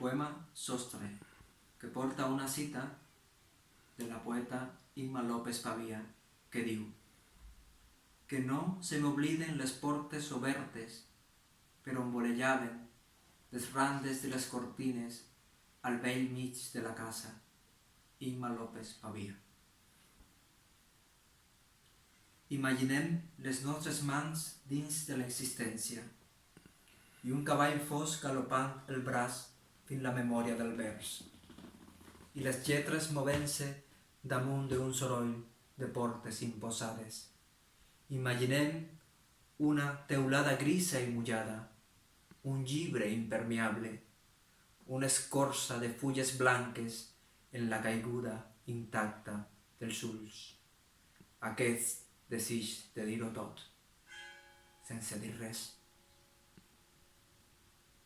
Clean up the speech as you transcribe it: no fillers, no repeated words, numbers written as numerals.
poema Sostre, que porta una cita de la poeta Imma López Pavía, que diu: que no se m'obliden les portes obertes per on vorejaven les randes de les cortines al vell mig de la casa. Imma López Pavía. Imaginem les nostres mans dins de l'existència i un cavall fosc galopant el braç fins la memòria del vers i les lletres movent-se damunt d'un soroll de portes imposades. Imaginem una teulada grisa i mullada, un llibre impermeable, una escorça de fulles blanques en la caiguda intacta dels ulls. Aquest desig de dir-ho tot, sense dir res.